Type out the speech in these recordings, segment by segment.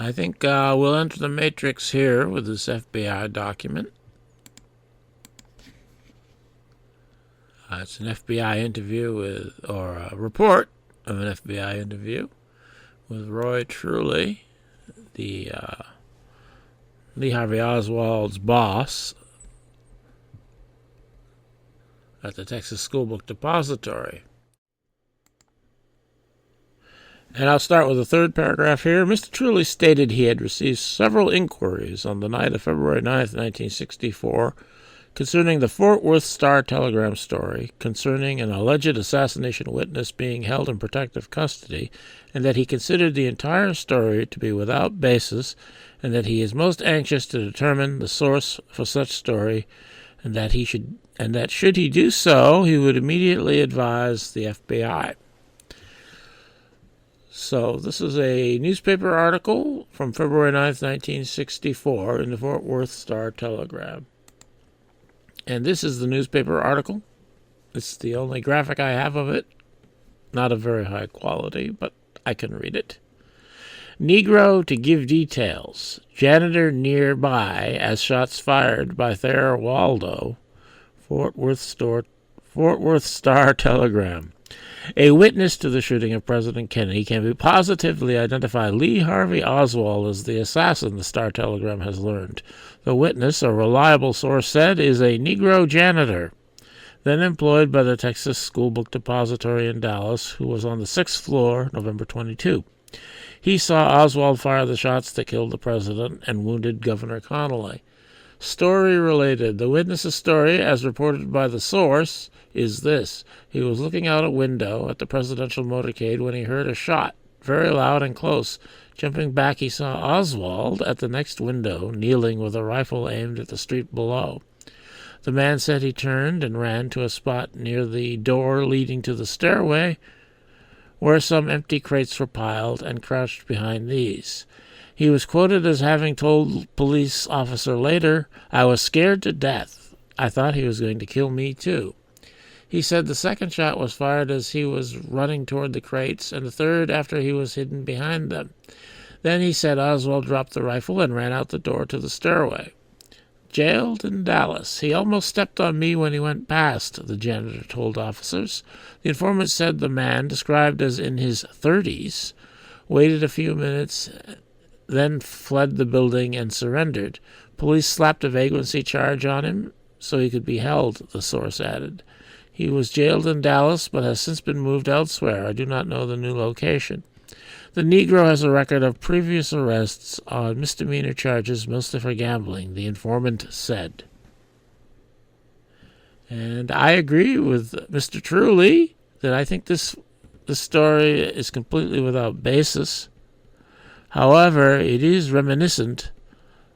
I think we'll enter the matrix here with this FBI document. It's an FBI interview or a report of an FBI interview with Roy Truly, the Lee Harvey Oswald's boss at the Texas School Book Depository. And I'll start with the third paragraph here. Mr. Truly stated he had received several inquiries on the night of February 9th, 1964, concerning the Fort Worth Star-Telegram story, concerning an alleged assassination witness being held in protective custody, and that he considered the entire story to be without basis, and that he is most anxious to determine the source for such story, and that should he do so, he would immediately advise the FBI. So this is a newspaper article from February 9th, 1964 in the Fort Worth Star-Telegram. And this is the newspaper article. It's the only graphic I have of it. Not of very high quality, but I can read it. Negro to give details. Janitor nearby as shots fired by Thayer Waldo. Fort Worth Star-Telegram. A witness to the shooting of President Kennedy can be positively identify Lee Harvey Oswald as the assassin, the Star-Telegram has learned. The witness, a reliable source said, is a Negro janitor, then employed by the Texas School Book Depository in Dallas, who was on the 6th floor, November 22. He saw Oswald fire the shots that killed the president and wounded Governor Connally. Story related. The witness's story, as reported by the source, is this. He was looking out a window at the presidential motorcade when he heard a shot, very loud and close. Jumping back, he saw Oswald at the next window, kneeling with a rifle aimed at the street below. The man said he turned and ran to a spot near the door leading to the stairway, where some empty crates were piled, and crouched behind these. He was quoted as having told police officer later, "I was scared to death. I thought he was going to kill me too." He said the second shot was fired as he was running toward the crates, and the third after he was hidden behind them. Then he said Oswald dropped the rifle and ran out the door to the stairway. Jailed in Dallas. He almost stepped on me when he went past, the janitor told officers. The informant said the man, described as in his 30s, waited a few minutes, then fled the building and surrendered. Police slapped a vagrancy charge on him so he could be held, the source added. He was jailed in Dallas but has since been moved elsewhere. I do not know the new location. The Negro has a record of previous arrests on misdemeanor charges, mostly for gambling, the informant said. And I agree with Mr. Truly that I think this story is completely without basis. However, it is reminiscent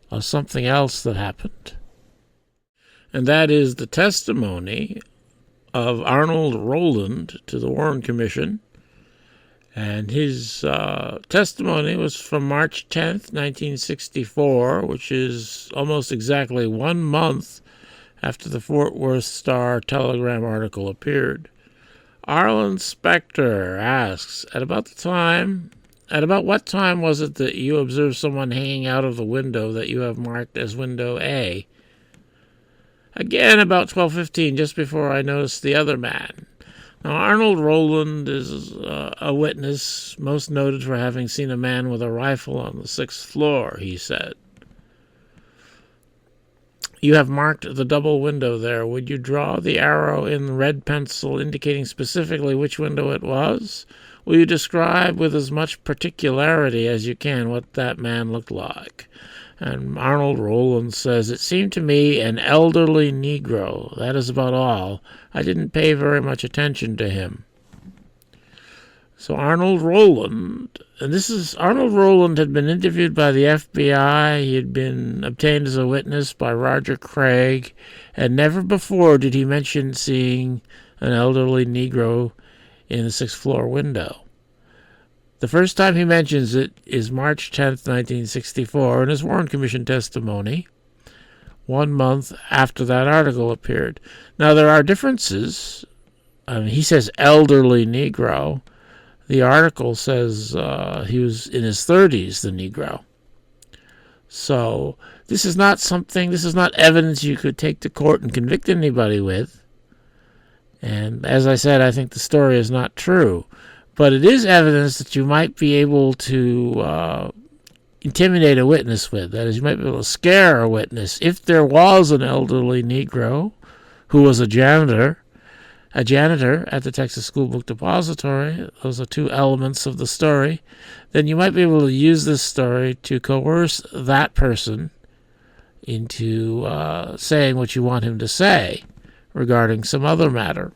of something else that happened. And that is the testimony of Arnold Roland to the Warren Commission. And his testimony was from March 10th, 1964, which is almost exactly 1 month after the Fort Worth Star-Telegram article appeared. Arlen Specter asks, At about what time was it that you observed someone hanging out of the window that you have marked as window A? Again, about 12:15, just before I noticed the other man. Now, Arnold Roland is a witness, most noted for having seen a man with a rifle on the 6th floor, he said. You have marked the double window there. Would you draw the arrow in red pencil indicating specifically which window it was? Will you describe with as much particularity as you can what that man looked like? And Arnold Roland says, It seemed to me an elderly Negro. That is about all. I didn't pay very much attention to him. So Arnold Roland, Arnold Roland had been interviewed by the FBI. He had been obtained as a witness by Roger Craig, and never before did he mention seeing an elderly Negro in the 6th floor window. The first time he mentions it is March 10th, 1964, in his Warren Commission testimony, 1 month after that article appeared. Now, there are differences. He says elderly Negro. The article says he was in his 30s, the Negro. So this is not evidence you could take to court and convict anybody with. And as I said, I think the story is not true. But it is evidence that you might be able to intimidate a witness with. That is, you might be able to scare a witness. If there was an elderly Negro who was a janitor at the Texas School Book Depository, those are two elements of the story, then you might be able to use this story to coerce that person into saying what you want him to say regarding some other matter.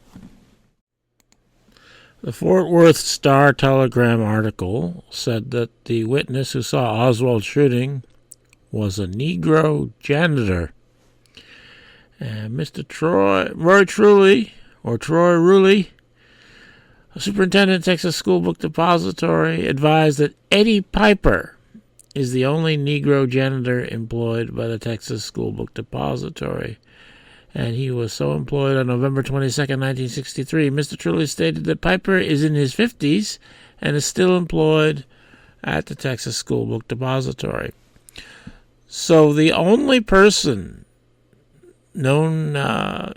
The Fort Worth Star-Telegram article said that the witness who saw Oswald shooting was a Negro janitor. And Mr. Troy Ruley, a superintendent of Texas School Book Depository, advised that Eddie Piper is the only Negro janitor employed by the Texas School Book Depository. And he was so employed on November 22nd, 1963. Mr. Truly stated that Piper is in his 50s and is still employed at the Texas School Book Depository. So the only person known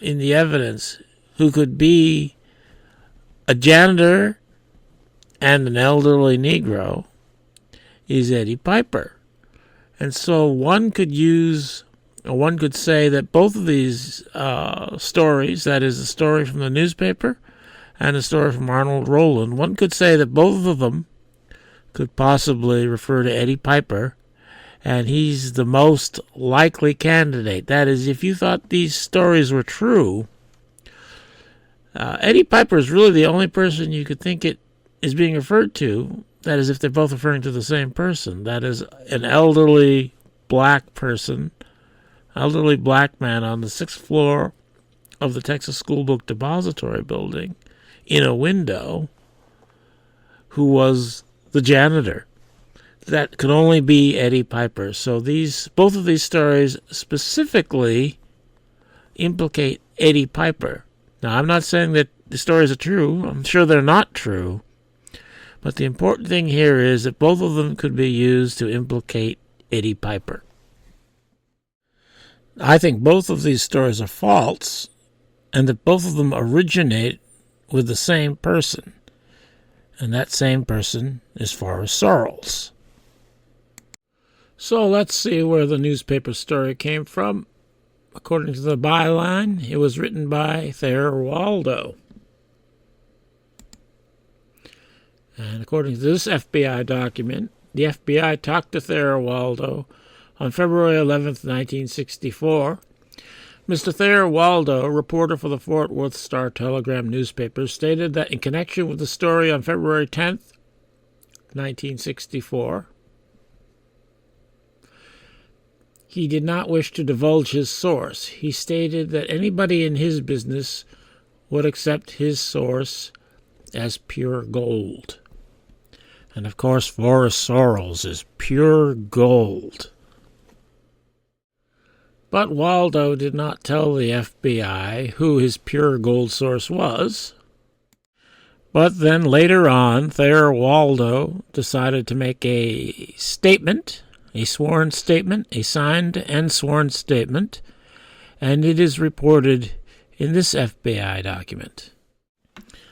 in the evidence who could be a janitor and an elderly Negro is Eddie Piper. And so one could say that both of these stories, that is, the story from the newspaper and the story from Arnold Roland, one could say that both of them could possibly refer to Eddie Piper, and he's the most likely candidate. That is, if you thought these stories were true, Eddie Piper is really the only person you could think it is being referred to. That is, if they're both referring to the same person. That is, an elderly black man on the 6th floor of the Texas School Book Depository building in a window who was the janitor. That could only be Eddie Piper. So both of these stories specifically implicate Eddie Piper. Now, I'm not saying that the stories are true. I'm sure they're not true. But the important thing here is that both of them could be used to implicate Eddie Piper. I think both of these stories are false, and that both of them originate with the same person. And that same person is Forrest Sorrels. So let's see where the newspaper story came from. According to the byline, it was written by Thayer Waldo. And according to this FBI document, the FBI talked to Thayer Waldo on February 11th, 1964. Mr. Thayer Waldo, reporter for the Fort Worth Star-Telegram newspaper, stated that in connection with the story on February 10th, 1964, he did not wish to divulge his source. He stated that anybody in his business would accept his source as pure gold. And of course, Forrest Sorrels is pure gold. But Waldo did not tell the FBI who his pure gold source was. But then later on, Thayer Waldo decided to make a statement, a sworn statement, a signed and sworn statement, and it is reported in this FBI document.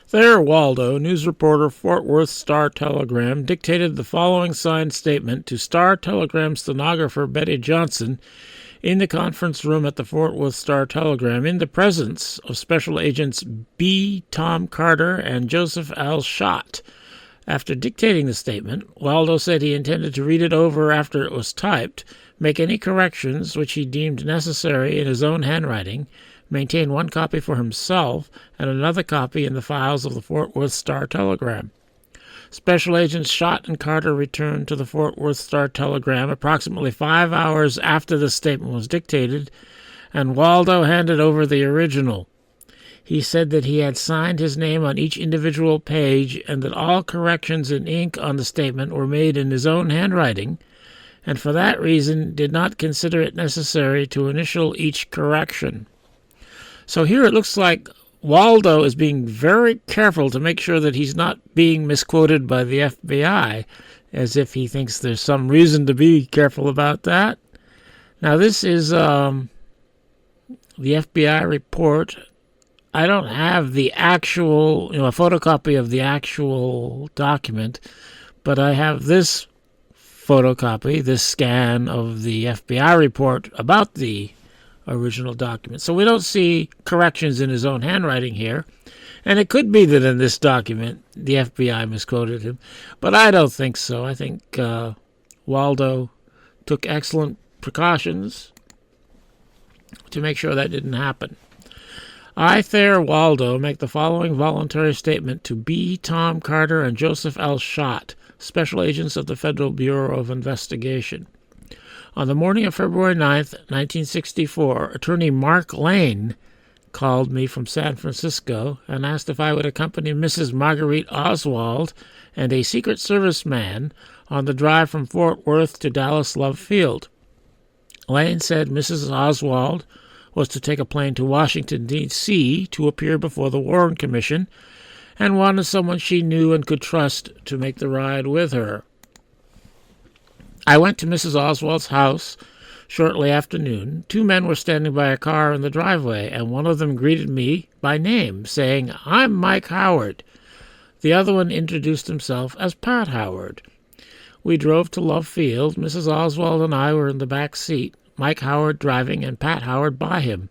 Thayer Waldo, news reporter, Fort Worth Star-Telegram, dictated the following signed statement to Star-Telegram stenographer Betty Johnson in the conference room at the Fort Worth Star-Telegram in the presence of Special Agents B. Tom Carter and Joseph L. Schott. After dictating the statement, Waldo said he intended to read it over after it was typed, make any corrections which he deemed necessary in his own handwriting, maintain one copy for himself and another copy in the files of the Fort Worth Star-Telegram. Special Agents Schott and Carter returned to the Fort Worth Star-Telegram approximately 5 hours after the statement was dictated, and Waldo handed over the original. He said that he had signed his name on each individual page and that all corrections in ink on the statement were made in his own handwriting, and for that reason did not consider it necessary to initial each correction. So here it looks like Waldo is being very careful to make sure that he's not being misquoted by the FBI, as if he thinks there's some reason to be careful about that. Now, this is the FBI report. I don't have the actual, a photocopy of the actual document, but I have this photocopy, this scan of the FBI report about the original document. So we don't see corrections in his own handwriting here. And it could be that in this document the FBI misquoted him, but I don't think so. I think Waldo took excellent precautions to make sure that didn't happen. I, Thayer Waldo, make the following voluntary statement to B. Tom Carter and Joseph L. Schott, Special Agents of the Federal Bureau of Investigation. On the morning of February 9th, 1964, Attorney Mark Lane called me from San Francisco and asked if I would accompany Mrs. Marguerite Oswald and a Secret Service man on the drive from Fort Worth to Dallas Love Field. Lane said Mrs. Oswald was to take a plane to Washington, D.C. to appear before the Warren Commission and wanted someone she knew and could trust to make the ride with her. I went to Mrs. Oswald's house shortly after noon. Two men were standing by a car in the driveway, and one of them greeted me by name, saying, "I'm Mike Howard." The other one introduced himself as Pat Howard. We drove to Love Field. Mrs. Oswald and I were in the back seat, Mike Howard driving and Pat Howard by him.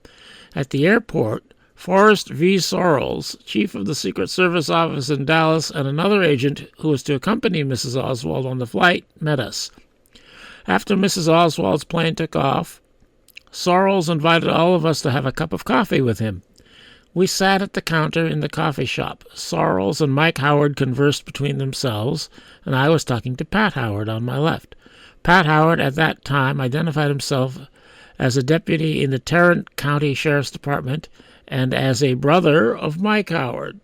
At the airport, Forrest V. Sorrels, chief of the Secret Service office in Dallas, and another agent who was to accompany Mrs. Oswald on the flight, met us. After Mrs. Oswald's plane took off, Sorrels invited all of us to have a cup of coffee with him. We sat at the counter in the coffee shop. Sorrels and Mike Howard conversed between themselves, and I was talking to Pat Howard on my left. Pat Howard at that time identified himself as a deputy in the Tarrant County Sheriff's Department and as a brother of Mike Howard.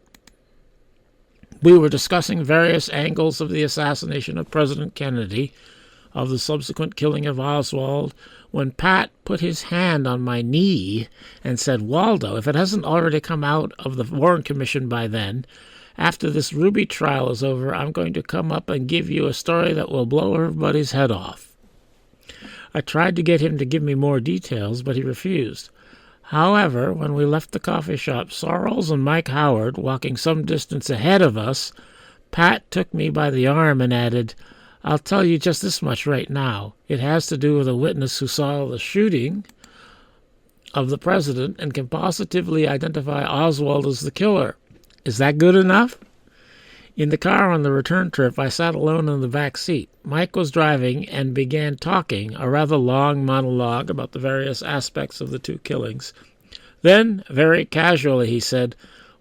We were discussing various angles of the assassination of President Kennedy, of the subsequent killing of Oswald, when Pat put his hand on my knee and said, "Waldo, if it hasn't already come out of the Warren Commission by then, after this Ruby trial is over, I'm going to come up and give you a story that will blow everybody's head off." I tried to get him to give me more details, but he refused. However, when we left the coffee shop, Sorrels and Mike Howard, walking some distance ahead of us, Pat took me by the arm and added, "I'll tell you just this much right now. It has to do with a witness who saw the shooting of the president and can positively identify Oswald as the killer. Is that good enough?" In the car on the return trip, I sat alone in the back seat. Mike was driving and began talking, a rather long monologue about the various aspects of the two killings. Then, very casually, he said,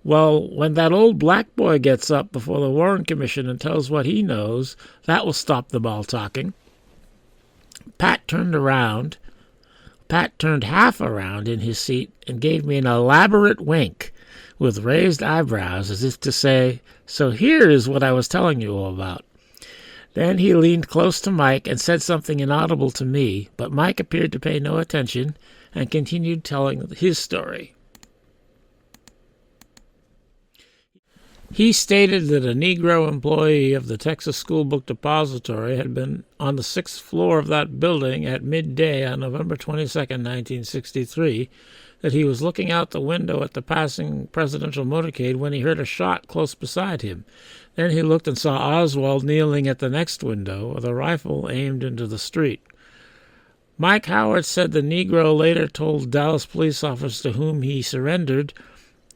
"Well, when that old black boy gets up before the Warren Commission and tells what he knows, that will stop them all talking." Pat turned half around in his seat and gave me an elaborate wink with raised eyebrows, as if to say, "So here is what I was telling you all about." Then he leaned close to Mike and said something inaudible to me, but Mike appeared to pay no attention and continued telling his story. He stated that a Negro employee of the Texas School Book Depository had been on the 6th floor of that building at midday on November 22, 1963, that he was looking out the window at the passing presidential motorcade when he heard a shot close beside him. Then he looked and saw Oswald kneeling at the next window with a rifle aimed into the street. Mike Howard said the Negro later told Dallas police officers to whom he surrendered,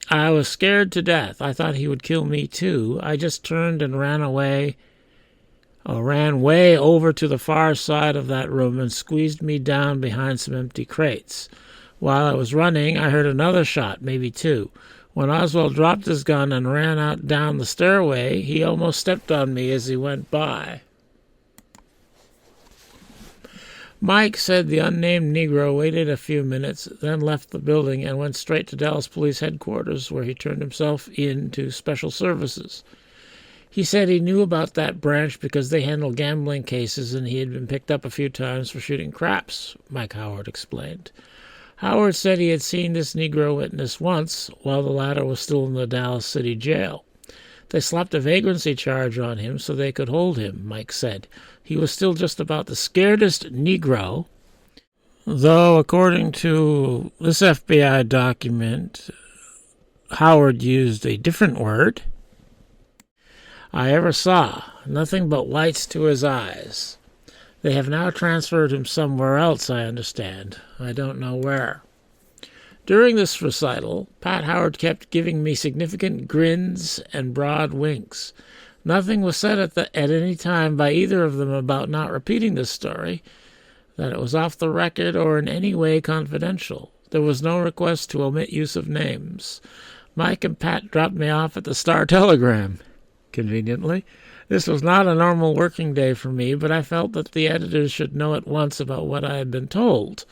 "I was scared to death. I thought he would kill me too. I just turned and ran way over to the far side of that room and squeezed me down behind some empty crates. While I was running, I heard another shot, maybe two. When Oswald dropped his gun and ran out down the stairway, he almost stepped on me as he went by." Mike said the unnamed Negro waited a few minutes, then left the building and went straight to Dallas Police Headquarters, where he turned himself in to Special Services. He said he knew about that branch because they handled gambling cases and he had been picked up a few times for shooting craps, Mike Howard explained. Howard said he had seen this Negro witness once while the latter was still in the Dallas City jail. They slapped a vagrancy charge on him so they could hold him, Mike said. He was still just about the scaredest Negro Though, according to this FBI document, Howard used a different word I ever saw, nothing but whites to his eyes. They have now transferred him somewhere else, I understand. I don't know where. During this recital, Pat Howard kept giving me significant grins and broad winks. Nothing was said at any time by either of them about not repeating this story, that it was off the record or in any way confidential. There was no request to omit use of names. Mike and Pat dropped me off at the Star-Telegram. Conveniently, this was not a normal working day for me, but I felt that the editors should know at once about what I had been told.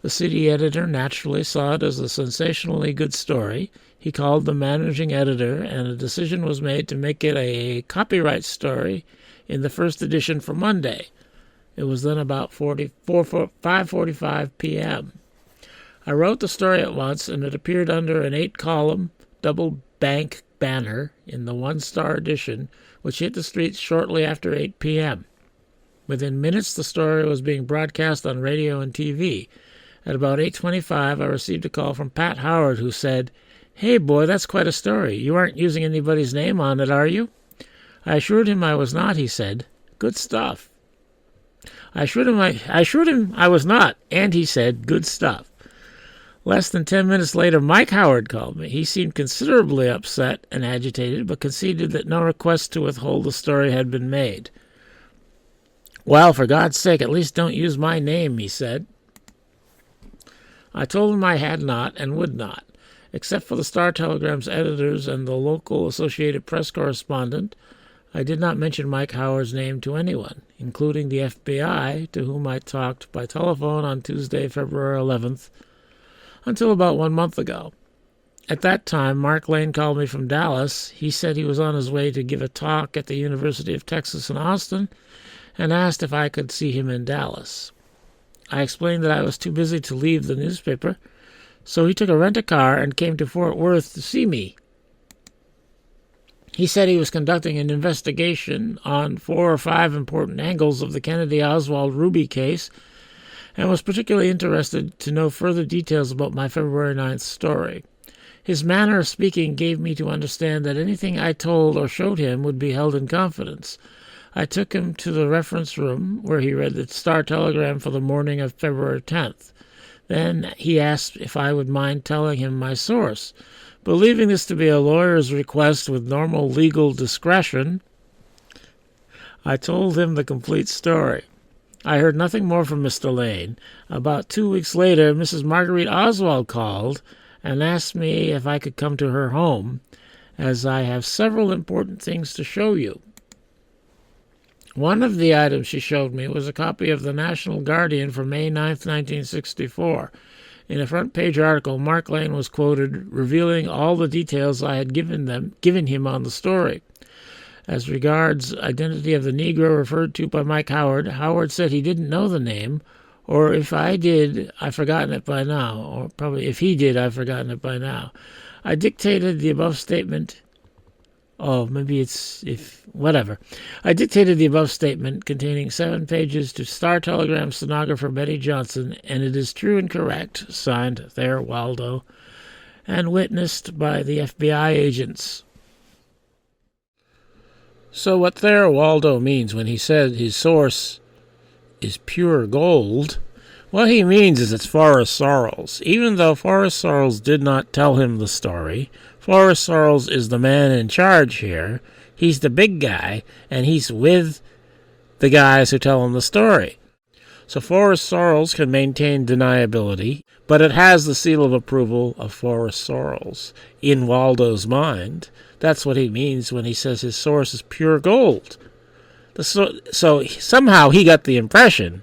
The city editor naturally saw it as a sensationally good story. He called the managing editor, and a decision was made to make it a copyright story in the first edition for Monday. It was then about 5:45 p.m. I wrote the story at once, and it appeared under an 8-column, double-bank banner in the one-star edition, which hit the streets shortly after 8 p.m. Within minutes, the story was being broadcast on radio and TV. At about 8:25, I received a call from Pat Howard, who said, "Hey, boy, that's quite a story. You aren't using anybody's name on it, are you?" I assured him I was not, he said. "Good stuff." I assured him I was not, and he said, "Good stuff." Less than 10 minutes later, Mike Howard called me. He seemed considerably upset and agitated, but conceded that no request to withhold the story had been made. "Well, for God's sake, at least don't use my name," he said. I told him I had not and would not. Except for the Star-Telegram's editors and the local Associated Press correspondent, I did not mention Mike Howard's name to anyone, including the FBI, to whom I talked by telephone on Tuesday, February 11th, until about 1 month ago. At that time, Mark Lane called me from Dallas. He said he was on his way to give a talk at the University of Texas in Austin and asked if I could see him in Dallas. I explained that I was too busy to leave the newspaper, so he took a rent-a-car and came to Fort Worth to see me. He said he was conducting an investigation on 4 or 5 important angles of the Kennedy Oswald Ruby case and was particularly interested to know further details about my February 9th story. His manner of speaking gave me to understand that anything I told or showed him would be held in confidence. I took him to the reference room, where he read the Star-Telegram for the morning of February 10th. Then he asked if I would mind telling him my source. Believing this to be a lawyer's request with normal legal discretion, I told him the complete story. I heard nothing more from Mr. Lane. About 2 weeks later, Mrs. Marguerite Oswald called and asked me if I could come to her home, as I have several important things to show you. One of the items she showed me was a copy of the National Guardian for May 9, 1964. In a front-page article, Mark Lane was quoted, revealing all the details I had given him on the story. As regards identity of the Negro referred to by Mike Howard, Howard said he didn't know the name, or if I did, I've forgotten it by now, or probably if he did, I've forgotten it by now. I dictated the above statement. I dictated the above statement containing 7 pages to Star-Telegram stenographer Betty Johnson, and it is true and correct, signed Thayer Waldo, and witnessed by the FBI agents. So what Thayer Waldo means when he said his source is pure gold, what he means is it's Forrest Sorrels. Even though Forrest Sorrels did not tell him the story, Forrest Sorrels is the man in charge here. He's the big guy, and he's with the guys who tell him the story. So Forrest Sorrels can maintain deniability, but it has the seal of approval of Forrest Sorrels. In Waldo's mind, that's what he means when he says his source is pure gold. So somehow he got the impression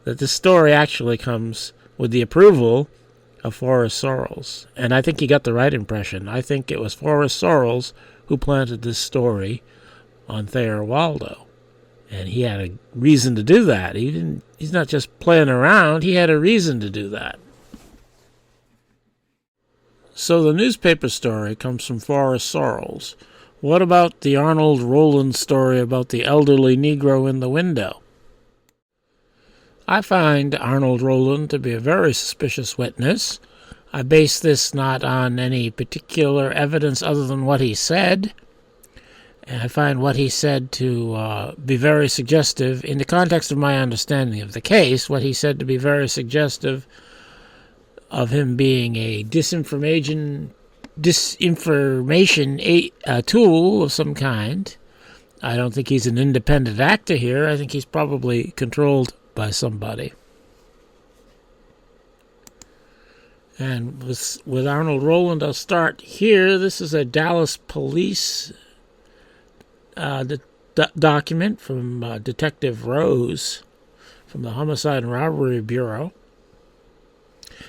that the story actually comes with the approval of Forrest Sorrels. And I think he got the right impression. I think it was Forrest Sorrels who planted this story on Thayer Waldo. And he had a reason to do that. He's not just playing around. He had a reason to do that. So the newspaper story comes from Forrest Sorrels. What about the Arnold Roland story about the elderly Negro in the window? I find Arnold Roland to be a very suspicious witness. I base this not on any particular evidence other than what he said. And I find what he said to be very suggestive, in the context of my understanding of the case, what he said to be very suggestive of him being a disinformation tool of some kind. I don't think he's an independent actor here. I think he's probably controlled by somebody. And with Arnold Roland, I'll start here. This is a Dallas police document from Detective Rose from the Homicide and Robbery Bureau.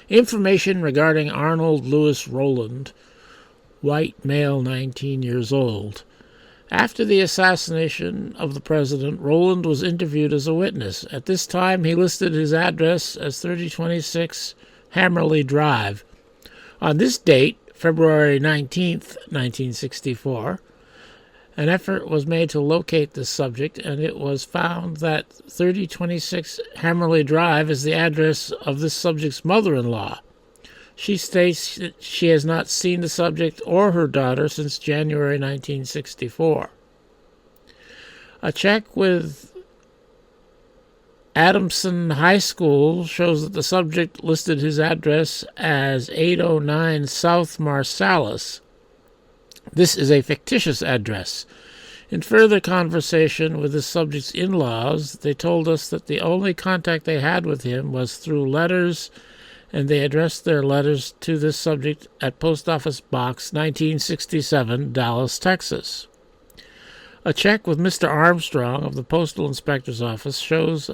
Information regarding Arnold Lewis Roland, white male, 19 years old. After the assassination of the president, Roland was interviewed as a witness. At this time, he listed his address as 3026 Hammerley Drive. On this date, February 19th, 1964, an effort was made to locate this subject, and it was found that 3026 Hammerley Drive is the address of this subject's mother-in-law. She states that she has not seen the subject or her daughter since January 1964. A check with Adamson High School shows that the subject listed his address as 809 South Marsalis. This is a fictitious address. In further conversation with the subject's in-laws, they told us that the only contact they had with him was through letters, and they addressed their letters to this subject at Post Office Box 1967, Dallas, Texas. A check with Mr. Armstrong of the Postal Inspector's Office shows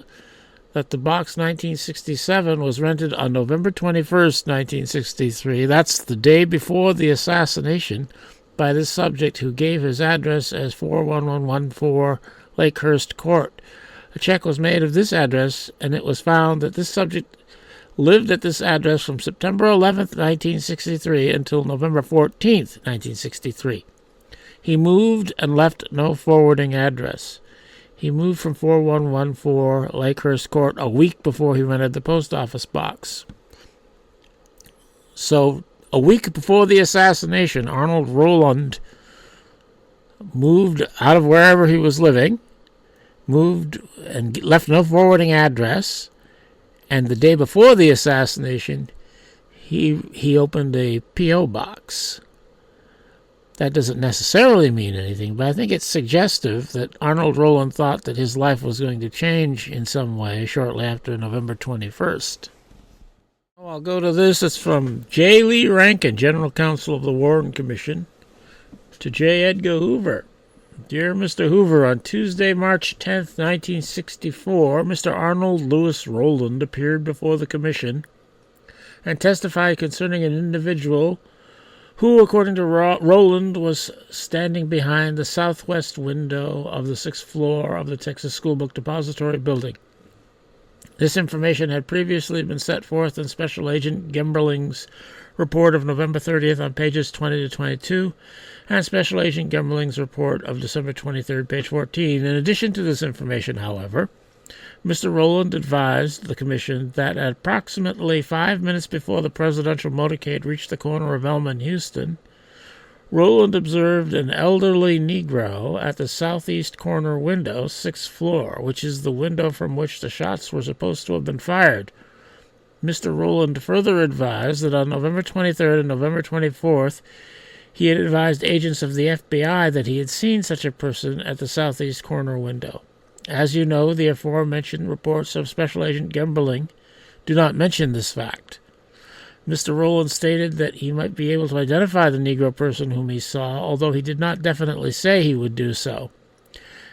that the Box 1967 was rented on November 21st, 1963. That's the day before the assassination, by this subject, who gave his address as 41114 Lakehurst Court. A check was made of this address, and it was found that this subject lived at this address from September 11th, 1963 until November 14th, 1963. He moved and left no forwarding address. He moved from 4114 Lakehurst Court a week before he rented the post office box. So, a week before the assassination, Arnold Roland moved out of wherever he was living, moved and left no forwarding address, and the day before the assassination, he opened a P.O. box. That doesn't necessarily mean anything, but I think it's suggestive that Arnold Roland thought that his life was going to change in some way shortly after November 21st. I'll go to this. It's from J. Lee Rankin, General Counsel of the Warren Commission, to J. Edgar Hoover. Dear Mr. Hoover, on Tuesday, March 10th, 1964, Mr. Arnold Lewis Roland appeared before the Commission and testified concerning an individual who, according to Rowland, was standing behind the southwest window of the 6th floor of the Texas Schoolbook Depository building. This information had previously been set forth in Special Agent Gemberling's report of November 30th on pages 20 to 22, and Special Agent Gemberling's report of December 23rd, page 14. In addition to this information, however, Mr. Rowland advised the Commission that at approximately 5 minutes before the presidential motorcade reached the corner of Elm and Houston, Rowland observed an elderly Negro at the southeast corner window, 6th floor, which is the window from which the shots were supposed to have been fired. Mr. Rowland further advised that on November 23rd and November 24th, he had advised agents of the FBI that he had seen such a person at the southeast corner window. As you know, the aforementioned reports of Special Agent Gemberling do not mention this fact. Mr. Rowland stated that he might be able to identify the Negro person whom he saw, although he did not definitely say he would do so.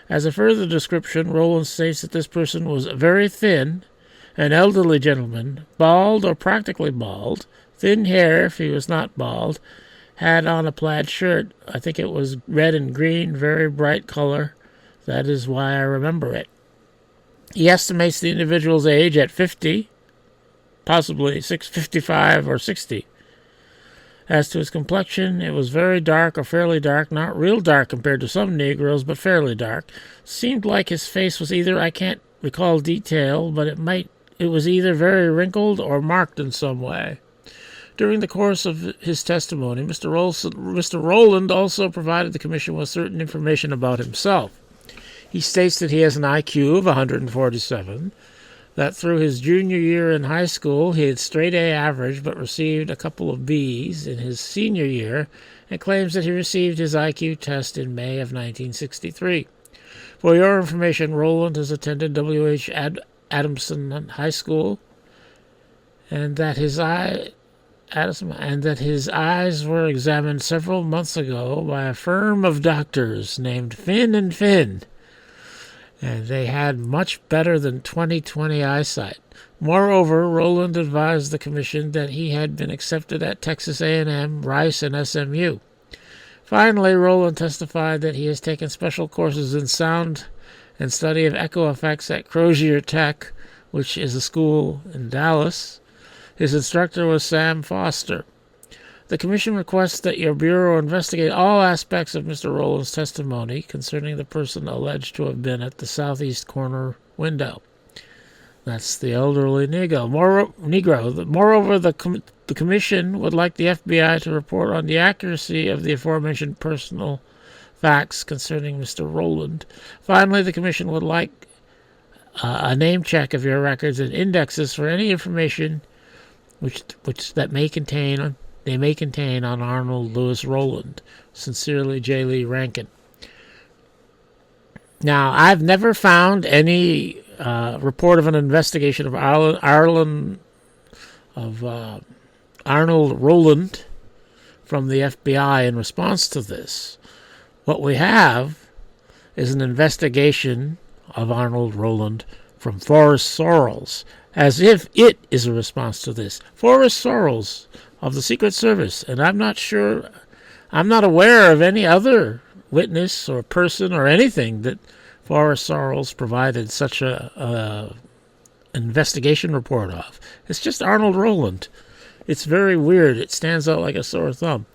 As a further description, Rowland states that this person was very thin, an elderly gentleman, bald or practically bald, thin hair if he was not bald, had on a plaid shirt. I think it was red and green, very bright color. That is why I remember it. He estimates the individual's age at 50, possibly 55 or 60. As to his complexion, it was very dark or fairly dark, not real dark compared to some Negroes, but fairly dark. Seemed like his face was either, I can't recall detail, but it might it was either very wrinkled or marked in some way. During the course of his testimony, Mr. Rowland also provided the commission with certain information about himself. He states that he has an IQ of 147, that through his junior year in high school he had straight A average but received a couple of B's in his senior year, and claims that he received his IQ test in May of 1963. For your information, Rowland has attended W.H. Adamson High School, and that his eyes were examined several months ago by a firm of doctors named Finn and Finn, and they had much better than 20/20 eyesight. Moreover, Rowland advised the commission that he had been accepted at Texas A&M, Rice, and SMU. Finally, Rowland testified that he has taken special courses in sound and study of echo effects at Crozier Tech, which is a school in Dallas. His instructor was Sam Foster. The commission requests that your bureau investigate all aspects of Mr. Rowland's testimony concerning the person alleged to have been at the southeast corner window. That's the elderly Negro. Moreover, the commission would like the FBI to report on the accuracy of the aforementioned personal facts concerning Mr. Rowland. Finally, the commission would like a name check of your records and indexes for any information which they may contain on Arnold Lewis Rowland. Sincerely, J. Lee Rankin. Now, I've never found any report of an investigation of Arnold Roland from the FBI in response to this. What we have is an investigation of Arnold Roland from Forrest Sorrels, as if it is a response to this. Forrest Sorrels of the Secret Service, and I'm not aware of any other witness or person or anything that Forrest Sorrels provided such a investigation report of. It's just Arnold Roland. It's very weird. It stands out like a sore thumb.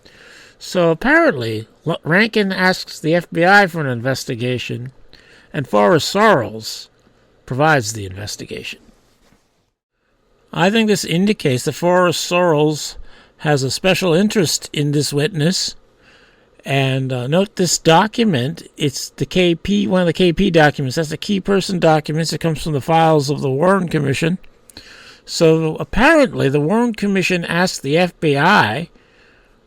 So apparently, Rankin asks the FBI for an investigation, and Forrest Sorrels provides the investigation. I think this indicates that Forrest Sorrels has a special interest in this witness. And note this document. It's the KP, one of the KP documents. That's the key person documents. It comes from the files of the Warren Commission. So apparently the Warren Commission asked the FBI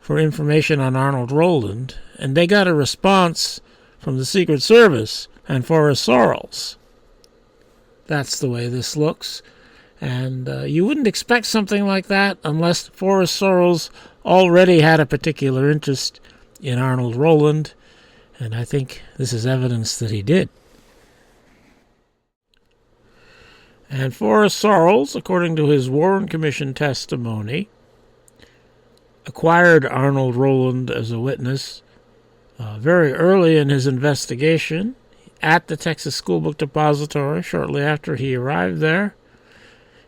for information on Arnold Roland, and they got a response from the Secret Service and Forrest Sorrels. That's the way this looks. And you wouldn't expect something like that unless Forrest Sorrels already had a particular interest in Arnold Roland, and I think this is evidence that he did. And Forrest Sorrels, according to his Warren Commission testimony, acquired Arnold Roland as a witness very early in his investigation at the Texas School Book Depository shortly after he arrived there.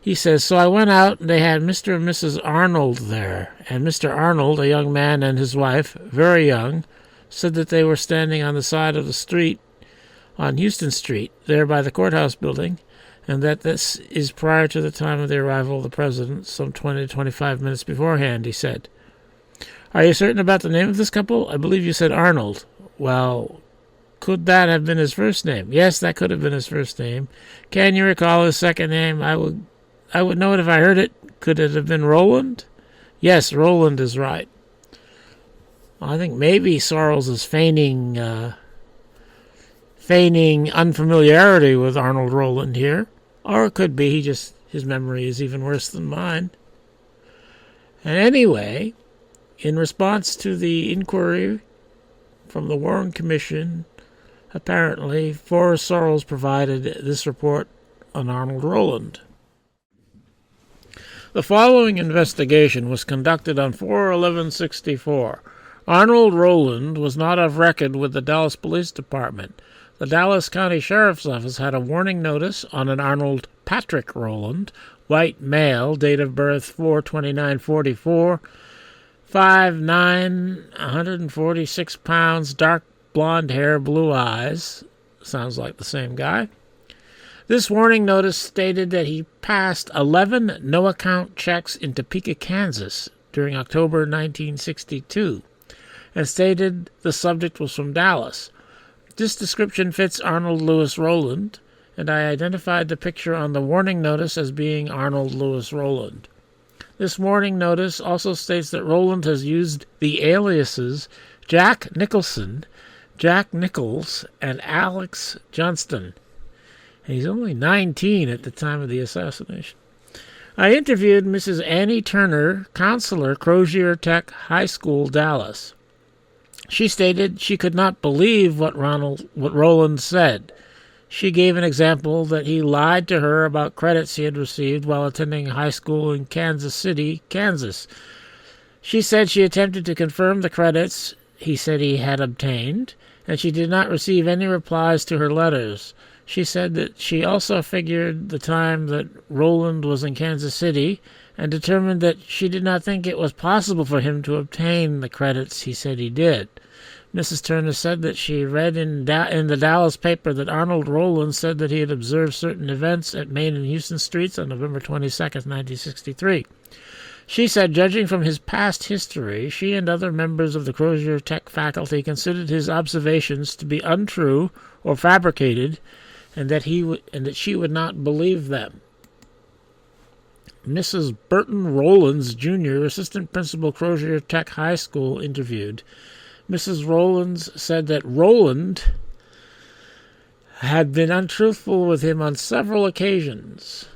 He says, so I went out and they had Mr. and Mrs. Arnold there. And Mr. Arnold, a young man, and his wife, very young, said that they were standing on the side of the street on Houston Street, there by the courthouse building, and that this is prior to the time of the arrival of the president, some 20 to 25 minutes beforehand, he said. Are you certain about the name of this couple? I believe you said Arnold. Well, could that have been his first name? Yes, that could have been his first name. Can you recall his second name? I would know it if I heard it. Could it have been Rowland? Yes, Rowland is right. I think maybe Sorrels is feigning unfamiliarity with Arnold Roland here. Or it could be his memory is even worse than mine. And anyway, in response to the inquiry from the Warren Commission, apparently Forrest Sorrels provided this report on Arnold Roland. The following investigation was conducted on 4/11/64. Arnold Roland was not of record with the Dallas Police Department. The Dallas County Sheriff's Office had a warning notice on an Arnold Patrick Roland, white male, date of birth 4/29/44, 5'9", 146 pounds, dark blonde hair, blue eyes. Sounds like the same guy. This warning notice stated that he passed 11 no-account checks in Topeka, Kansas during October 1962, and stated the subject was from Dallas. This description fits Arnold Louis Roland, and I identified the picture on the warning notice as being Arnold Louis Roland. This warning notice also states that Rowland has used the aliases Jack Nicholson, Jack Nichols, and Alex Johnston. And he's only 19 at the time of the assassination. I interviewed Mrs. Annie Turner, counselor, Crozier Tech High School, Dallas. She stated she could not believe what Rowland said. She gave an example that he lied to her about credits he had received while attending high school in Kansas City, Kansas. She said she attempted to confirm the credits he said he had obtained, and she did not receive any replies to her letters. She said that she also figured the time that Rowland was in Kansas City and determined that she did not think it was possible for him to obtain the credits he said he did. Mrs. Turner said that she read in the Dallas paper that Arnold Roland said that he had observed certain events at Main and Houston Streets on November 22, 1963. She said, judging from his past history, she and other members of the Crozier Tech faculty considered his observations to be untrue or fabricated, and that she would not believe them. Mrs. Burton Rowlands, Jr., assistant principal, Crozier Tech High School, interviewed. Mrs. Rowlands said that Rowland had been untruthful with him on several occasions.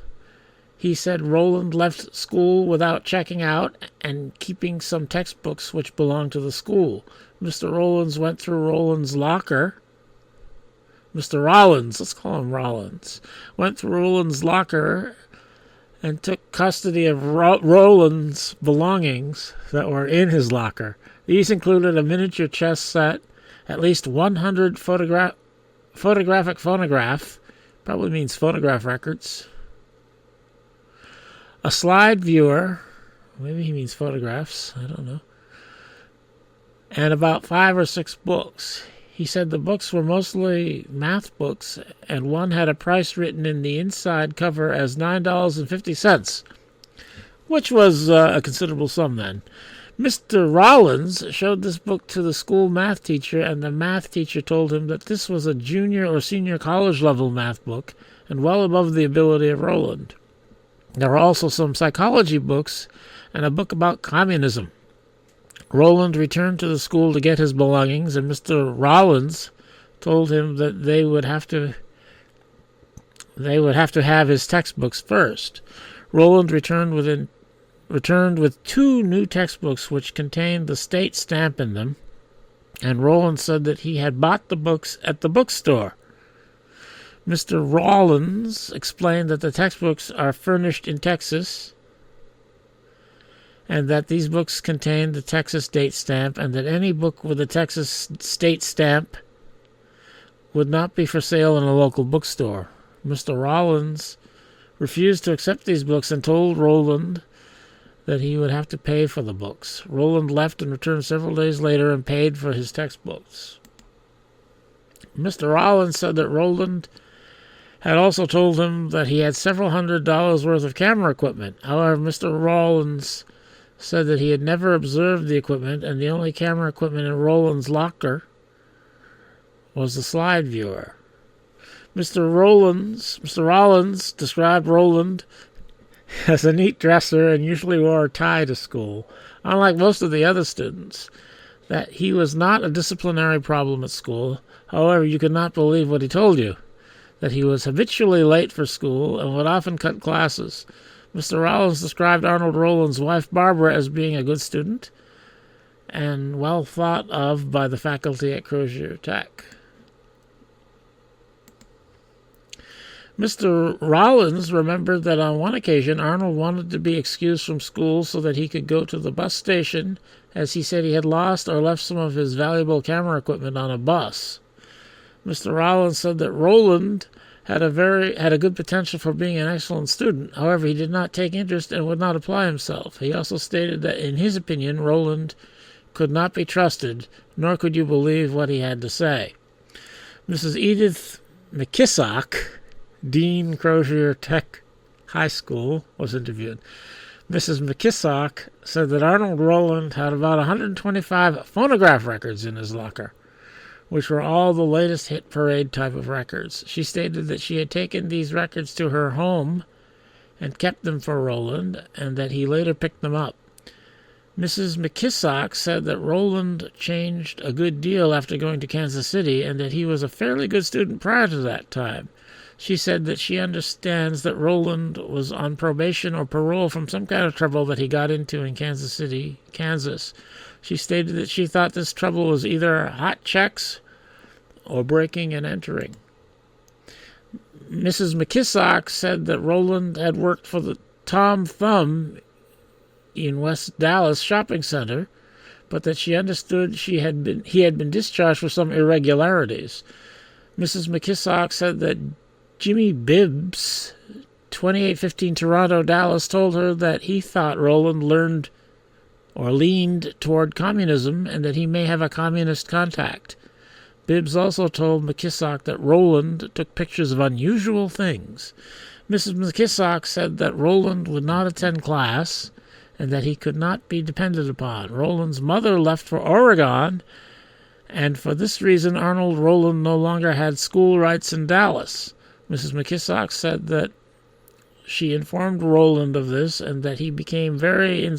He said Rowland left school without checking out and keeping some textbooks which belonged to the school. Mr. Rowlands went through Rowland's locker. Mr. Rollins, let's call him Rollins, went through Rowland's locker and took custody of Rowland's belongings that were in his locker. These included a miniature chess set, at least 100 photographic phonograph, probably means phonograph records, a slide viewer, maybe he means photographs, I don't know, and about 5 or 6 books. He said the books were mostly math books, and one had a price written in the inside cover as $9.50, which was a considerable sum then. Mr. Rollins showed this book to the school math teacher, and the math teacher told him that this was a junior or senior college level math book and well above the ability of Rowland. There were also some psychology books and a book about communism. Rowland returned to the school to get his belongings, and Mr. Rollins told him that they would have to have his textbooks first. Rowland returned with 2 new textbooks which contained the state stamp in them, and Rowland said that he had bought the books at the bookstore. Mr. Rollins explained that the textbooks are furnished in Texas, and that these books contained the Texas date stamp, and that any book with a Texas state stamp would not be for sale in a local bookstore. Mr. Rollins refused to accept these books and told Rowland that he would have to pay for the books. Rowland left and returned several days later and paid for his textbooks. Mr. Rollins said that Rowland had also told him that he had several $100s worth of camera equipment. However, Mr. Rollins said that he had never observed the equipment, and the only camera equipment in Rowland's locker was the slide viewer. Mr. Rollins described Rowland as a neat dresser and usually wore a tie to school, unlike most of the other students. That he was not a disciplinary problem at school. However, you could not believe what he told you. That he was habitually late for school and would often cut classes. Mr. Rollins described Arnold Roland's wife Barbara as being a good student and well thought of by the faculty at Crozier Tech. Mr. Rollins remembered that on one occasion Arnold wanted to be excused from school so that he could go to the bus station, as he said he had lost or left some of his valuable camera equipment on a bus. Mr. Rollins said that Rowland had a good potential for being an excellent student. However, he did not take interest and would not apply himself. He also stated that, in his opinion, Rowland could not be trusted, nor could you believe what he had to say. Mrs. Edith McKissock, Dean Crozier Tech High School, was interviewed. Mrs. McKissock said that Arnold Roland had about 125 phonograph records in his locker, which were all the latest hit parade type of records. She stated that she had taken these records to her home and kept them for Roland, and that he later picked them up. Mrs. McKissock said that Roland changed a good deal after going to Kansas City, and that he was a fairly good student prior to that time. She said that she understands that Roland was on probation or parole from some kind of trouble that he got into in Kansas City, Kansas. She stated that she thought this trouble was either hot checks or breaking and entering. Mrs. McKissock said that Roland had worked for the Tom Thumb in West Dallas shopping center, but that she understood he had been discharged for some irregularities. Mrs. McKissock said that Jimmy Bibbs, 2815 Toronto, Dallas, told her that he thought Roland leaned toward communism and that he may have a communist contact. Bibbs also told McKissock that Roland took pictures of unusual things. Mrs. McKissock said that Roland would not attend class and that he could not be depended upon. Roland's mother left for Oregon, and for this reason Arnold Roland no longer had school rights in Dallas. Mrs. McKissock said that she informed Roland of this and that he became very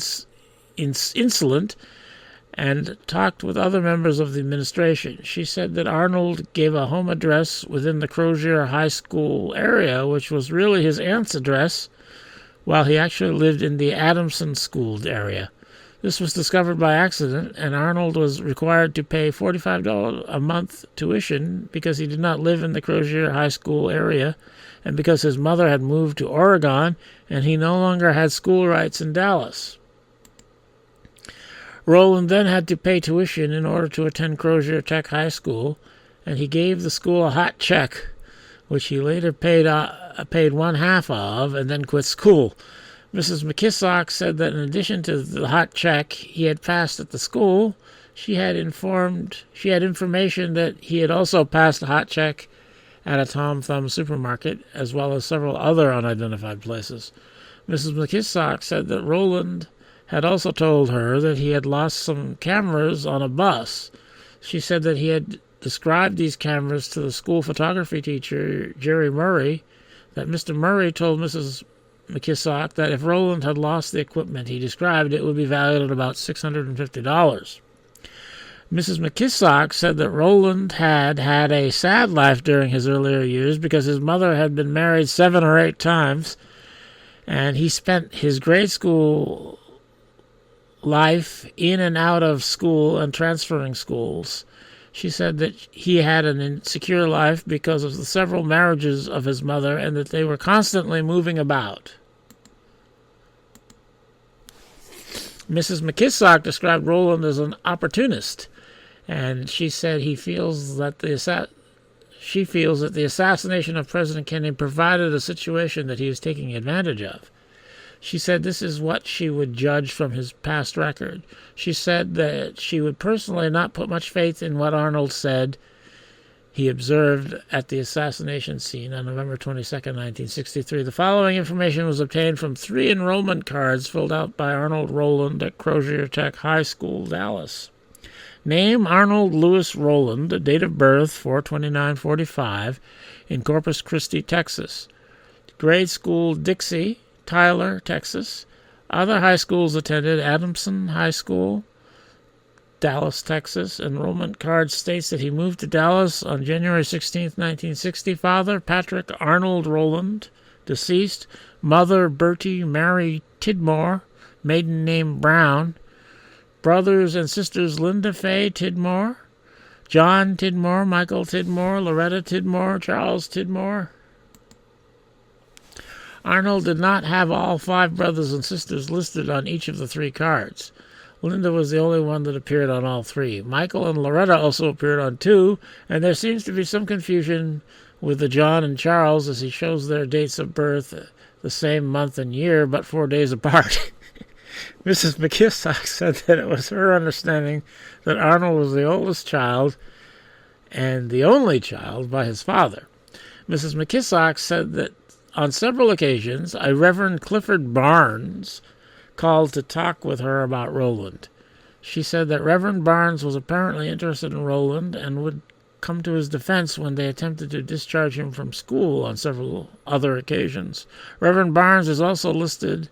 insolent and talked with other members of the administration. She said that Arnold gave a home address within the Crozier High School area, which was really his aunt's address, while he actually lived in the Adamson School area. This was discovered by accident, and Arnold was required to pay $45 a month tuition because he did not live in the Crozier High School area, and because his mother had moved to Oregon, and he no longer had school rights in Dallas. Rowland then had to pay tuition in order to attend Crozier Tech High School, and he gave the school a hot check, which he later paid one half of, and then quit school. Mrs. McKissock said that in addition to the hot check he had passed at the school, she had information that he had also passed a hot check at a Tom Thumb supermarket, as well as several other unidentified places. Mrs. McKissock said that Roland had also told her that he had lost some cameras on a bus. She said that he had described these cameras to the school photography teacher, Jerry Murray, that Mr. Murray told Mrs. McKissock that if Roland had lost the equipment he described, it would be valued at about $650. Mrs. McKissock said that Roland had had a sad life during his earlier years because his mother had been married 7 or 8 times, and he spent his grade school life in and out of school and transferring schools. She said that he had an insecure life because of the several marriages of his mother and that they were constantly moving about. Mrs. McKissock described Roland as an opportunist, and she said she feels that the assassination of President Kennedy provided a situation that he was taking advantage of. She said this is what she would judge from his past record. She said that she would personally not put much faith in what Arnold said he observed at the assassination scene on November 22, 1963. The following information was obtained from 3 enrollment cards filled out by Arnold Roland at Crozier Tech High School, Dallas. Name, Arnold Louis Roland. Date of birth, 4/29/45, in Corpus Christi, Texas. Grade school, Dixie, Tyler, Texas. Other high schools attended: Adamson High School, Dallas, Texas. Enrollment card states that he moved to Dallas on January 16, 1960. Father, Patrick Arnold Roland, deceased. Mother, Bertie Mary Tidmore, maiden name Brown. Brothers and sisters, Linda Faye Tidmore, John Tidmore, Michael Tidmore, Loretta Tidmore, Charles Tidmore. Arnold did not have all 5 brothers and sisters listed on each of the 3 cards. Linda was the only one that appeared on all 3. Michael and Loretta also appeared on 2, and there seems to be some confusion with the John and Charles, as he shows their dates of birth the same month and year, but 4 days apart. Mrs. McKissock said that it was her understanding that Arnold was the oldest child and the only child by his father. Mrs. McKissock said that on several occasions, a Reverend Clifford Barnes called to talk with her about Rowland. She said that Reverend Barnes was apparently interested in Rowland and would come to his defense when they attempted to discharge him from school on several other occasions. Reverend Barnes is also listed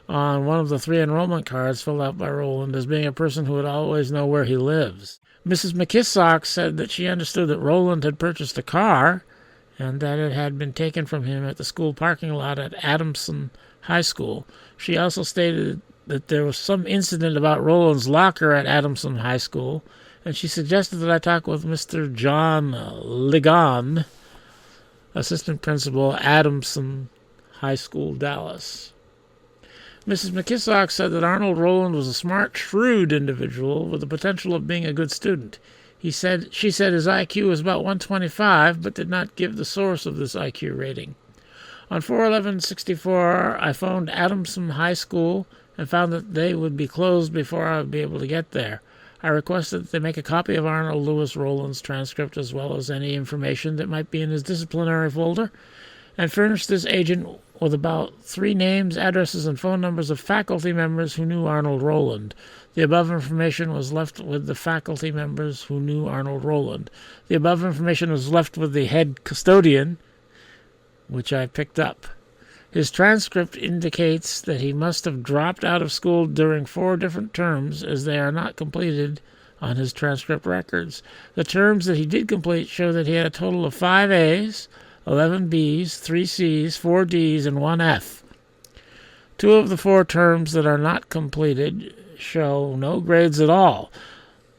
on one of the 3 enrollment cards filled out by Rowland as being a person who would always know where he lives. Mrs. McKissock said that she understood that Rowland had purchased a car and that it had been taken from him at the school parking lot at Adamson High School. She also stated that there was some incident about Rowland's locker at Adamson High School, and she suggested that I talk with Mr. John Ligon, assistant principal, Adamson High School, Dallas. Mrs. McKissock said that Arnold Roland was a smart, shrewd individual with the potential of being a good student. She said his IQ was about 125, but did not give the source of this IQ rating. On 4/11/64, I phoned Adamson High School and found that they would be closed before I would be able to get there. I requested that they make a copy of Arnold Lewis Rowland's transcript as well as any information that might be in his disciplinary folder, and furnished this agent with about 3 names, addresses, and phone numbers of faculty members who knew Arnold Roland. The above information was left with the faculty members who knew Arnold Roland. The above information was left with the head custodian, which I picked up. His transcript indicates that he must have dropped out of school during 4 different terms, as they are not completed on his transcript records. The terms that he did complete show that he had a total of 5 A's, 11 B's, 3 C's, 4 D's, and 1 F. 2 of the 4 terms that are not completed show no grades at all.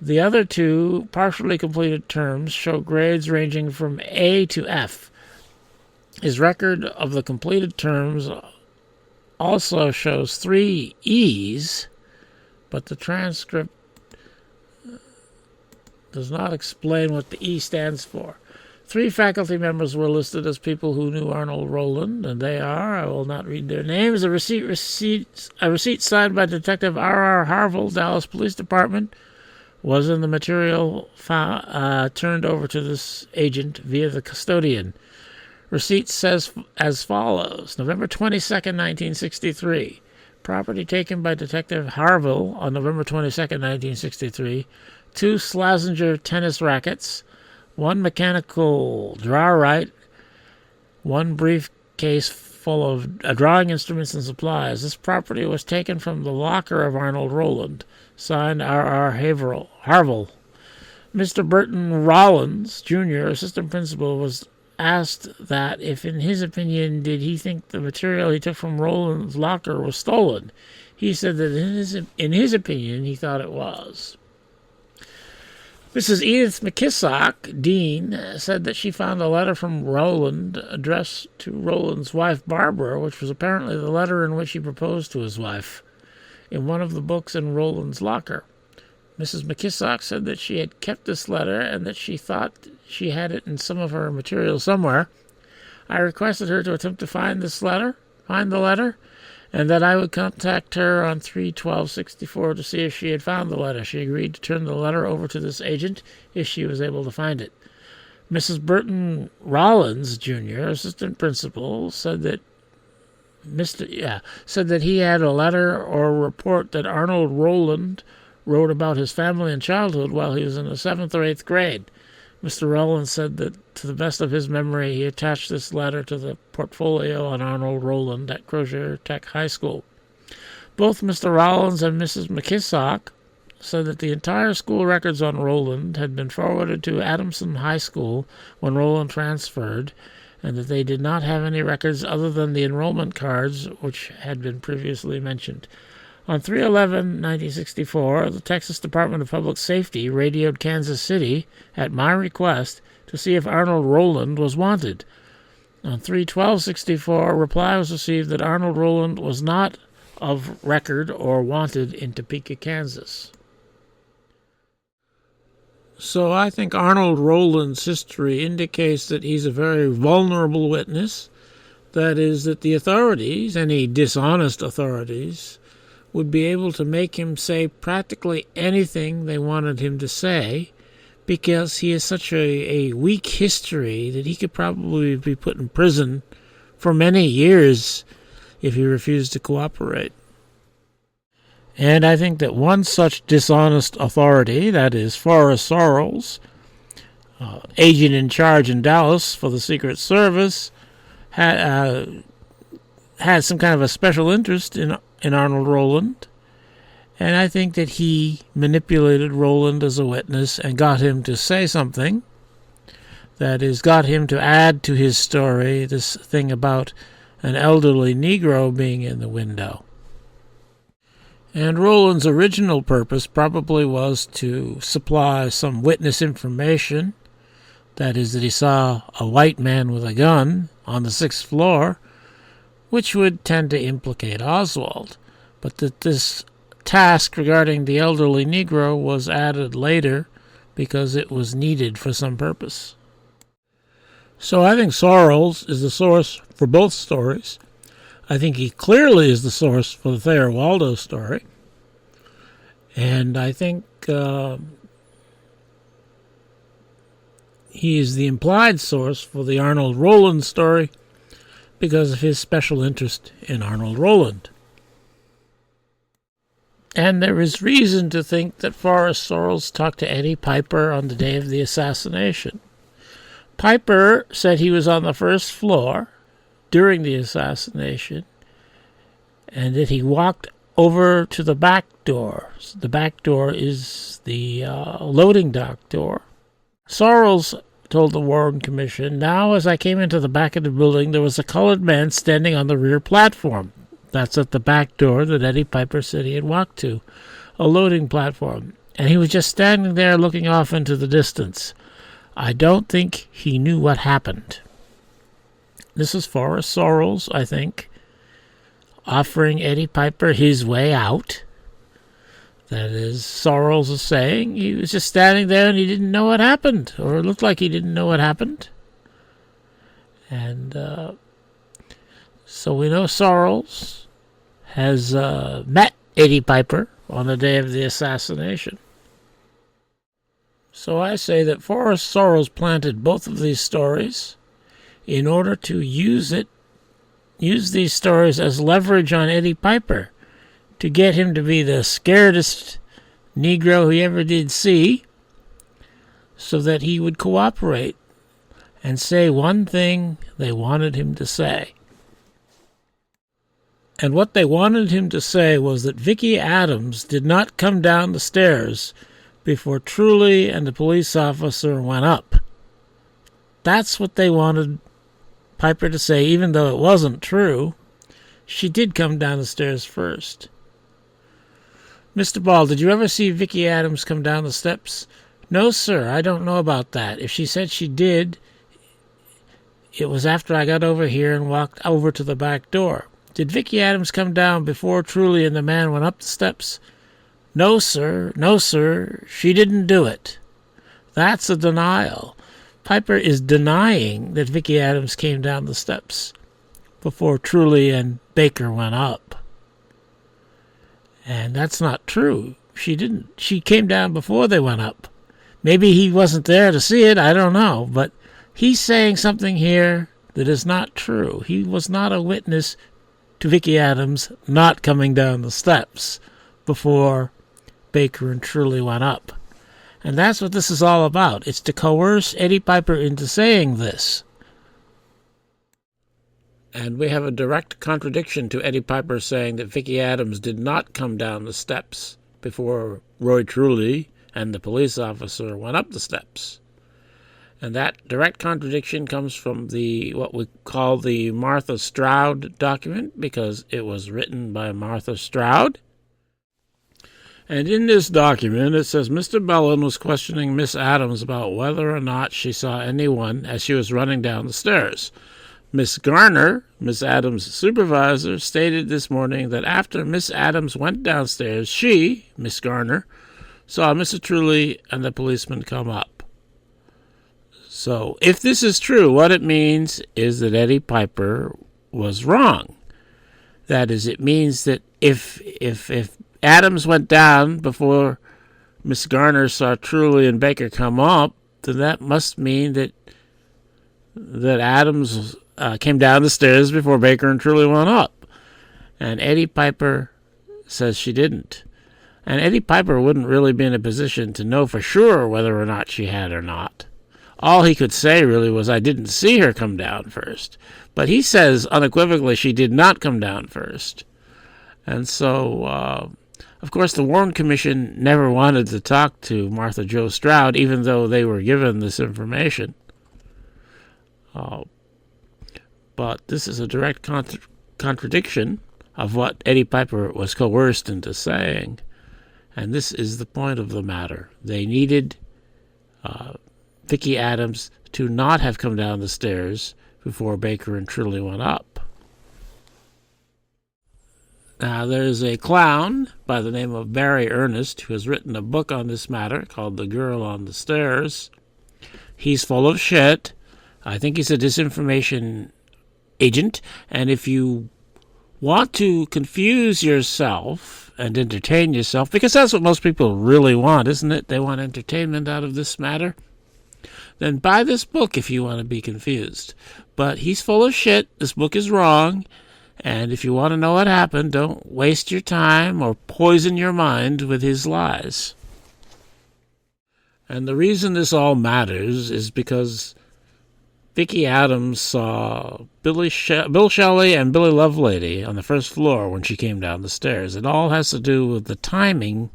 The other 2 partially completed terms show grades ranging from A to F. His record of the completed terms also shows 3 E's, but the transcript does not explain what the E stands for. 3 faculty members were listed as people who knew Arnold Roland, and they are, I will not read their names, a receipt signed by Detective R.R. Harville, Dallas Police Department, was in the material turned over to this agent via the custodian. Receipt says as follows: November 22nd, 1963. Property taken by Detective Harville on November 22nd, 1963. 2 Slazenger tennis rackets, 1 mechanical drawer right, 1 briefcase full of drawing instruments and supplies. This property was taken from the locker of Arnold Roland. Signed R.R. Harville. Mr. Burton Rollins, Jr., assistant principal, was asked that if, in his opinion, did he think the material he took from Roland's locker was stolen. He said that in his opinion, he thought it was. Mrs. Edith McKissock, Dean, said that she found a letter from Rowland addressed to Roland's wife, Barbara, which was apparently the letter in which he proposed to his wife, in one of the books in Roland's locker. Mrs. McKissock said that she had kept this letter and that she thought she had it in some of her material somewhere. I requested her to attempt to find the letter, and that I would contact her on 3/12/64 to see if she had found the letter. She agreed to turn the letter over to this agent if she was able to find it. Mrs. Burton Rollins, Jr., assistant principal, said that he had a letter or report that Arnold Roland wrote about his family and childhood while he was in the 7th or 8th grade. Mr. Rowland said that, to the best of his memory, he attached this letter to the portfolio on Arnold Roland at Crozier Tech High School. Both Mr. Rollins and Mrs. McKissock said that the entire school records on Rowland had been forwarded to Adamson High School when Rowland transferred, and that they did not have any records other than the enrollment cards which had been previously mentioned. On 3/11/1964, the Texas Department of Public Safety radioed Kansas City, at my request, to see if Arnold Roland was wanted. On 3/12/64, a reply was received that Arnold Roland was not of record or wanted in Topeka, Kansas. So I think Arnold Roland's history indicates that he's a very vulnerable witness. That is, that the authorities, any dishonest authorities, would be able to make him say practically anything they wanted him to say, because he has such a weak history that he could probably be put in prison for many years if he refused to cooperate. And I think that one such dishonest authority, that is Forrest Sorrels, agent in charge in Dallas for the Secret Service, had some kind of a special interest in Arnold Roland. And I think that he manipulated Rowland as a witness and got him to say something. That is, got him to add to his story this thing about an elderly Negro being in the window. And Rowland's original purpose probably was to supply some witness information. That is, that he saw a white man with a gun on the 6th floor, which would tend to implicate Oswald. But that this task regarding the elderly Negro was added later because it was needed for some purpose. So I think Sorrels is the source for both stories. I think he clearly is the source for the Thayer Waldo story. And I think he is the implied source for the Arnold Roland story because of his special interest in Arnold Roland. And there is reason to think that Forrest Sorrels talked to Eddie Piper on the day of the assassination. Piper said he was on the 1st floor during the assassination, and that he walked over to the back door. The back door is the loading dock door. Sorrels told the Warren Commission, "Now, as I came into the back of the building, there was a colored man standing on the rear platform." That's at the back door that Eddie Piper said he had walked to, a loading platform. And he was just standing there looking off into the distance. I don't think he knew what happened. This is Forrest Sorrels, I think, offering Eddie Piper his way out. That is, Sorrels is saying he was just standing there and he didn't know what happened, or it looked like he didn't know what happened. And so we know Sorrels has met Eddie Piper on the day of the assassination. So I say that Forrest Sorrels planted both of these stories in order to use these stories as leverage on Eddie Piper to get him to be the scaredest Negro he ever did see, so that he would cooperate and say one thing they wanted him to say. And what they wanted him to say was that Vicki Adams did not come down the stairs before Truly and the police officer went up. That's what they wanted Piper to say, even though it wasn't true. She did come down the stairs first. Mr. Ball, did you ever see Vicki Adams come down the steps? No, sir, I don't know about that. If she said she did, it was after I got over here and walked over to the back door. Did Vicki Adams come down before Truly and the man went up the steps? No, sir, she didn't do it. That's a denial. Piper is denying that Vicki Adams came down the steps before Truly and Baker went up. And that's not true. She didn't. She came down before they went up. Maybe he wasn't there to see it, I don't know. But he's saying something here that is not true. He was not a witness to Vicki Adams not coming down the steps before Baker and Truly went up. And that's what this is all about. It's to coerce Eddie Piper into saying this. And we have a direct contradiction to Eddie Piper saying that Vicki Adams did not come down the steps before Roy Truly and the police officer went up the steps. And that direct contradiction comes from what we call the Martha Stroud document, because it was written by Martha Stroud. And in this document, it says Mr. Bellin was questioning Miss Adams about whether or not she saw anyone as she was running down the stairs. Miss Garner, Miss Adams' supervisor, stated this morning that after Miss Adams went downstairs, she, Miss Garner, saw Mr. Truly and the policeman come up. So if this is true, what it means is that Eddie Piper was wrong. That is, it means that if Adams went down before Miss Garner saw Truly and Baker come up, then that must mean that Adams came down the stairs before Baker and Truly went up. And Eddie Piper says she didn't. And Eddie Piper wouldn't really be in a position to know for sure whether or not she had or not. All he could say really was, I didn't see her come down first. But he says unequivocally she did not come down first. And so, of course, the Warren Commission never wanted to talk to Martha Jo Stroud, even though they were given this information. But this is a direct contradiction of what Eddie Piper was coerced into saying. And this is the point of the matter. They needed Vicki Adams to not have come down the stairs before Baker and Truly went up. Now, there's a clown by the name of Barry Ernest who has written a book on this matter called The Girl on the Stairs. He's full of shit. I think he's a disinformation agent. And if you want to confuse yourself and entertain yourself, because that's what most people really want, isn't it? They want entertainment out of this matter. Then buy this book if you want to be confused. But he's full of shit. This book is wrong. And if you want to know what happened, don't waste your time or poison your mind with his lies. And the reason this all matters is because Vicki Adams saw Bill Shelley and Billy Lovelady on the first floor when she came down the stairs. It all has to do with the timing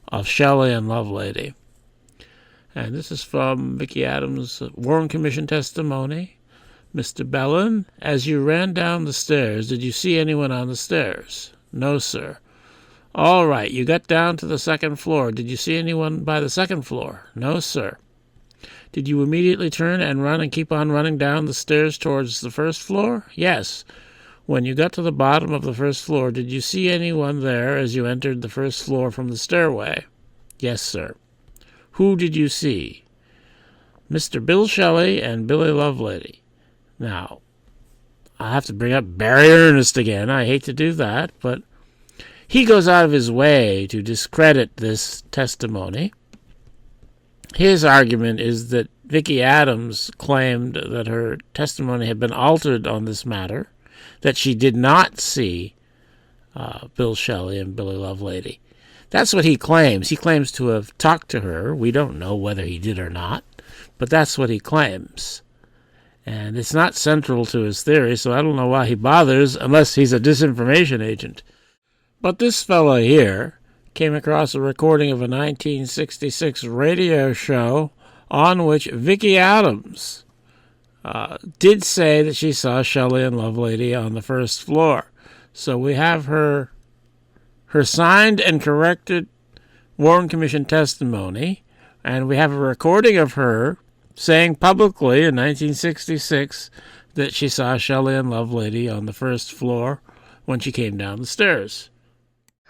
of Shelley and Lovelady. And this is from Vicki Adams' Warren Commission testimony. Mr. Bellin, as you ran down the stairs, did you see anyone on the stairs? No, sir. All right, you got down to the second floor. Did you see anyone by the second floor? No, sir. Did you immediately turn and run and keep on running down the stairs towards the first floor? Yes. When you got to the bottom of the first floor, did you see anyone there as you entered the first floor from the stairway? Yes, sir. Who did you see? Mr. Bill Shelley and Billy Lovelady. Now, I have to bring up Barry Ernest again. I hate to do that, but he goes out of his way to discredit this testimony. His argument is that Vicki Adams claimed that her testimony had been altered on this matter, that she did not see Bill Shelley and Billy Lovelady. That's what he claims. He claims to have talked to her. We don't know whether he did or not, but that's what he claims. And it's not central to his theory, so I don't know why he bothers unless he's a disinformation agent. But this fellow here came across a recording of a 1966 radio show on which Vicki Adams did say that she saw Shelley and Lovelady on the first floor. So we have her signed and corrected Warren Commission testimony, and we have a recording of her saying publicly in 1966 that she saw Shelley and Lovelady on the first floor when she came down the stairs.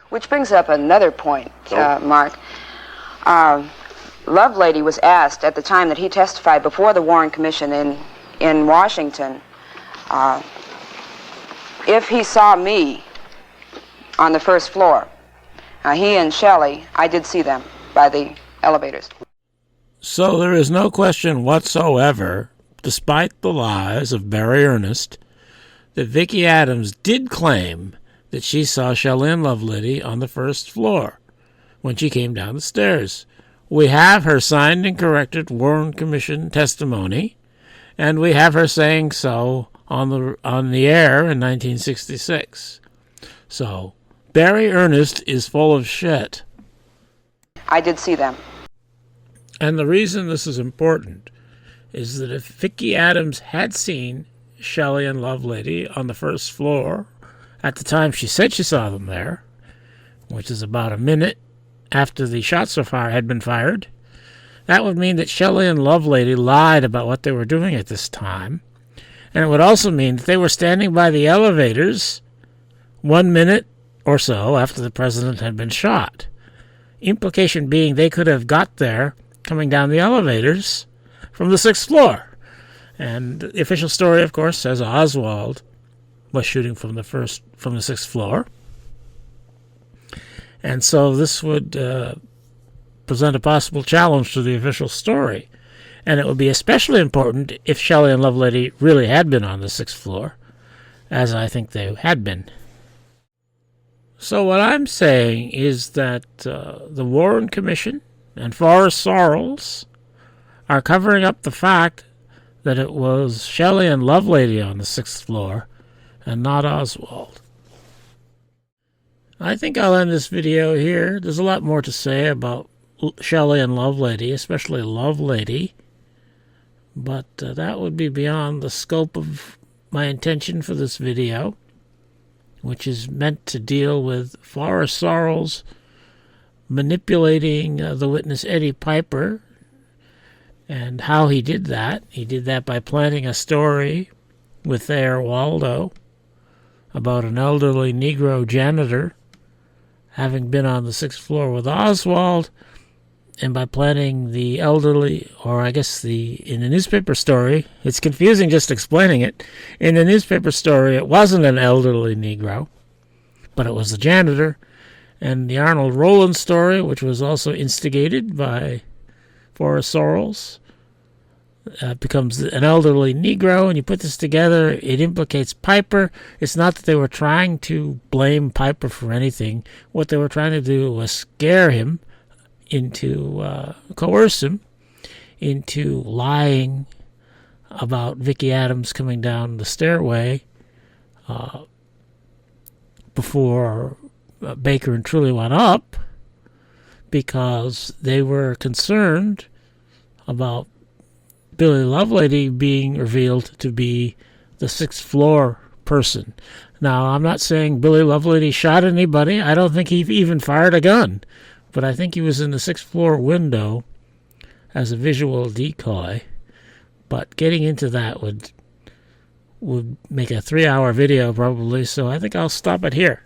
Which brings up another point, Mark. Lovelady was asked at the time that he testified before the Warren Commission in Washington if he saw me on the first floor. He and Shelley, I did see them by the elevators. So there is no question whatsoever, despite the lies of Barry Ernest, that Vicki Adams did claim that she saw Shelley and Lovelady on the first floor when she came down the stairs. We have her signed and corrected Warren Commission testimony, and we have her saying so on the air in 1966. So Barry Ernest is full of shit. I did see them. And the reason this is important is that if Vicki Adams had seen Shelley and Lovelady on the first floor at the time she said she saw them there, which is about a minute after the shots had been fired, that would mean that Shelley and Lovelady lied about what they were doing at this time. And it would also mean that they were standing by the elevators 1 minute or so after the president had been shot. Implication being they could have got there coming down the elevators from the 6th floor. And the official story, of course, says Oswald was shooting from the 6th floor. And so this would present a possible challenge to the official story. And it would be especially important if Shelley and Lovelady really had been on the 6th floor, as I think they had been. So what I'm saying is that the Warren Commission and Forrest Sorrels are covering up the fact that it was Shelley and Lovelady on the 6th floor and not Oswald. I think I'll end this video here. There's a lot more to say about Shelley and Lovelady, especially Lovelady, but that would be beyond the scope of my intention for this video, which is meant to deal with Forrest Sorrels manipulating the witness Eddie Piper and how he did that. He did that by planting a story with Thayer Waldo about an elderly Negro janitor having been on the 6th floor with Oswald, and by planting the elderly, or I guess in the newspaper story, it's confusing just explaining it. In the newspaper story, it wasn't an elderly Negro, but it was the janitor. And the Arnold Roland story, which was also instigated by Forrest Sorrels, becomes an elderly Negro, and you put this together, it implicates Piper. It's not that they were trying to blame Piper for anything. What they were trying to do was scare him coerce him into lying about Vicki Adams coming down the stairway before Baker and Truly went up, because they were concerned about Billy Lovelady being revealed to be the 6th floor person. Now, I'm not saying Billy Lovelady shot anybody. I don't think he even fired a gun. But I think he was in the 6th floor window as a visual decoy. But getting into that would make a 3-hour video probably, so I think I'll stop it here.